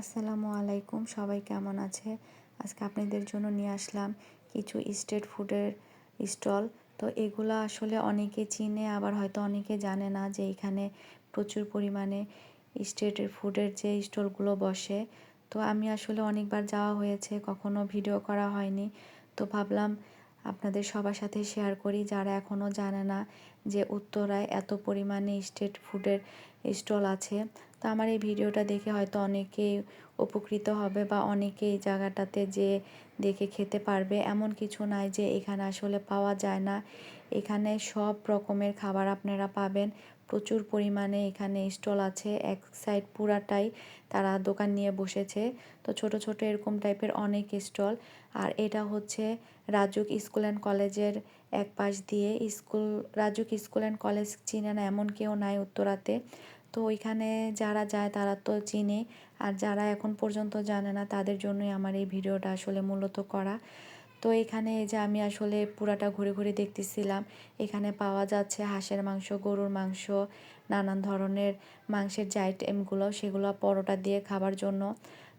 আসসালামু আলাইকুম, সবাই কেমন আছে? আজকে আপনাদের জন্য নিয়ে আসলাম কিছু স্ট্রিট ফুডের স্টল। তো এগুলো আসলে অনেকে চিনে, আবার হয়তো অনেকে জানে না যে এখানে প্রচুর পরিমাণে স্ট্রিট ফুডের যে স্টলগুলো বসে। তো আমি আসলে অনেকবার যাওয়া হয়েছে, কখনো ভিডিও করা হয়নি। তো ভাবলাম আপনাদের সবার সাথে শেয়ার করি যারা এখনও জানে না যে উত্তরায় এত পরিমাণে স্ট্রিট ফুডের স্টল আছে। তো আমার এই ভিডিওটা দেখে হয়তো অনেকেই উপকৃত হবে বা অনেকেই এই জায়গাটাতে যে দেখে খেতে পারবে। এমন কিছু নাই যে এখানে আসলে পাওয়া যায় না, এখানে সব রকমের খাবার আপনারা পাবেন। প্রচুর পরিমাণে এখানে স্টল আছে, এক সাইড পুরাটাই তারা দোকান নিয়ে বসেছে। তো ছোট ছোট এরকম টাইপের অনেক স্টল। আর এটা হচ্ছে রাজুক স্কুল অ্যান্ড কলেজের এক পাশ দিয়ে। রাজুক স্কুল অ্যান্ড কলেজ চিনে না এমন কেউ নাই উত্তরাতে। তো ওইখানে যারা যায় তারা তো চিনে, আর যারা এখন পর্যন্ত জানে না তাদের জন্যই আমার এই ভিডিওটা আসলে মূলত করা। তো এখানে এই যে আমি আসলে পুরাটা ঘুরে ঘুরে দেখতেছিলাম। এখানে পাওয়া যাচ্ছে হাঁসের মাংস, গরুর মাংস, নানান ধরনের মাংসের যে আইটেমগুলো সেগুলো পরোটা দিয়ে খাবার জন্য।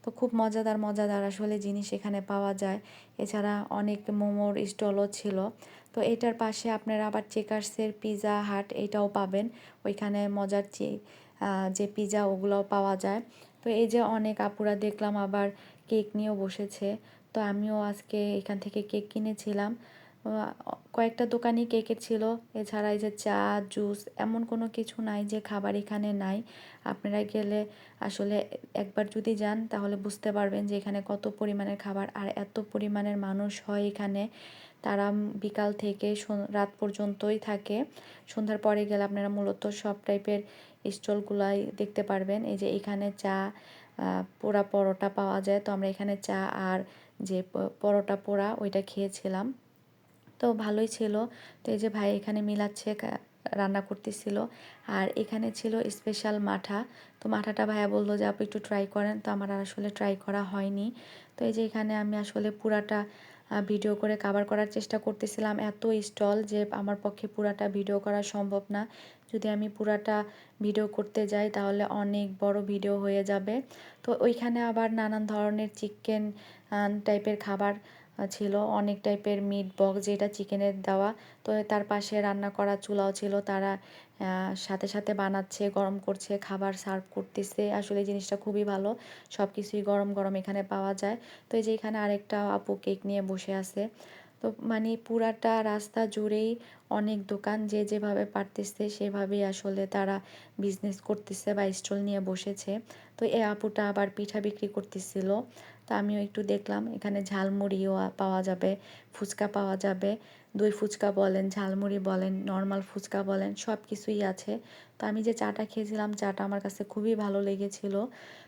তো খুব মজাদার মজাদার আসলে জিনিস এখানে পাওয়া যায়। এছাড়া অনেক মোমোর স্টলও ছিল। তো এটার পাশে আপনারা আবার চেকার্সের পিৎজা হাট এটাও পাবেন। ওইখানে মজার যে পিৎজা ওগুলোও পাওয়া যায়। তো এই যে অনেক আপুরা দেখলাম আবার কেক নিয়েও বসেছে। তো আমিও আজকে এখান থেকে কেক কিনেছিলাম। কয়েকটা দোকানই কেকের ছিল। এছাড়া এই যে চা, জুস এমন কোনো কিছু নাই যে খাবার এখানে নাই। আপনারা গেলে আসলে একবার যদি যান তাহলে বুঝতে পারবেন যে এখানে কত পরিমাণের খাবার আর এত পরিমাণের মানুষ হয় এখানে। তারা বিকাল থেকে রাত পর্যন্তই থাকে। সন্ধ্যার পরে গেলে আপনারা মূলত সব টাইপের স্টলগুলাই দেখতে পারবেন। এই যে এখানে চা, পোড়া পরোটা পাওয়া যায়। তো আমরা এখানে চা আর যে পরোটা পোড়া ওইটা খেয়েছিলাম, তো ভালোই ছিল। তো এই যে ভাই এখানে মিলাচ্ছে, রান্না করতেছিল। আর এখানে ছিল স্পেশাল মাঠা। তো মাঠাটা ভাইয়া বললো যে আপু একটু ট্রাই করেন, তো আমার আসলে ট্রাই করা হয়নি। তো এই যে এখানে আমি আসলে পুরাটা ভিডিও করে কভার করার চেষ্টা করতেছিলাম। এত স্টল যে আমার পক্ষে পুরাটা ভিডিও করা সম্ভব না। যদি আমি পুরাটা ভিডিও করতে যাই তাহলে অনেক বড় ভিডিও হয়ে যাবে। তো ওইখানে আবার নানান ধরনের চিকেন টাইপের খাবার ছিল, অনেক টাইপের মিট বক্স যেটা চিকেনের দেওয়া। তো তার পাশে রান্না করা চুলাও ছিল, তারা সাথে সাথে বানাচ্ছে, গরম করছে, খাবার সার্ভ করতেছে। আসলে জিনিসটা খুবই ভালো, সব কিছুই গরম গরম এখানে পাওয়া যায়। তো এই যে এখানে আরেকটা আপু কেক নিয়ে বসে আছে। তো মানে পুরাটা রাস্তা জুড়েই অনেক দোকান, যে যেভাবে পারতেছে সেভাবেই আসলে তারা বিজনেস করতেছে বা স্টল নিয়ে বসেছে। তো এই আপুটা আবার পিঠা বিক্রি করতেছিল। তো আমিও একটু দেখলাম, এখানে ঝালমুড়িও পাওয়া যাবে, ফুচকা পাওয়া যাবে। দই ফুচকা বলেন, ঝালমুড়ি বলেন, নর্মাল ফুচকা বলেন, সব কিছুই আছে। তো আমি যে চাটা খেয়েছিলাম, চাটা আমার কাছে খুবই ভালো লেগেছিল।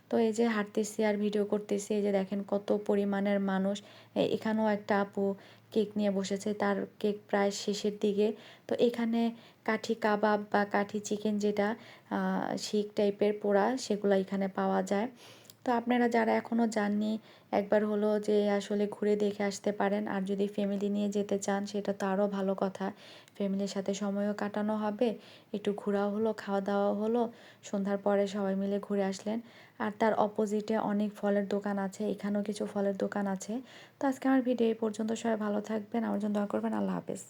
তো এই যে হাঁটতেছি আর ভিডিও করতেছি, এই যে দেখেন কত পরিমাণের মানুষ। এখানেও একটা আপু কেক নিয়ে বসেছে, তার কেক প্রায় শেষের দিকে। তো এখানে কাঠি কাবাব বা কাঠি চিকেন যেটা শিক টাইপের পোড়া, সেগুলো এখানে পাওয়া যায়। তো আপনারা যারা এখনও যাননি, একবার হলো যে আসলে ঘুরে দেখে আসতে পারেন। আর যদি ফ্যামিলি নিয়ে যেতে চান সেটা তো আরও ভালো কথা, ফ্যামিলির সাথে সময়ও কাটানো হবে, একটু ঘোরাও হলো, খাওয়া দাওয়াও হলো। সন্ধ্যার পরে সবাই মিলে ঘুরে আসলেন। আর তার অপোজিটে অনেক ফলের দোকান আছে, এখানেও কিছু ফলের দোকান আছে। তো আজকে আমার ভিডিও এই পর্যন্ত, সবাই ভালো থাকবেন, আমার জন্য দোয়া করবেন। আল্লাহ হাফেজ।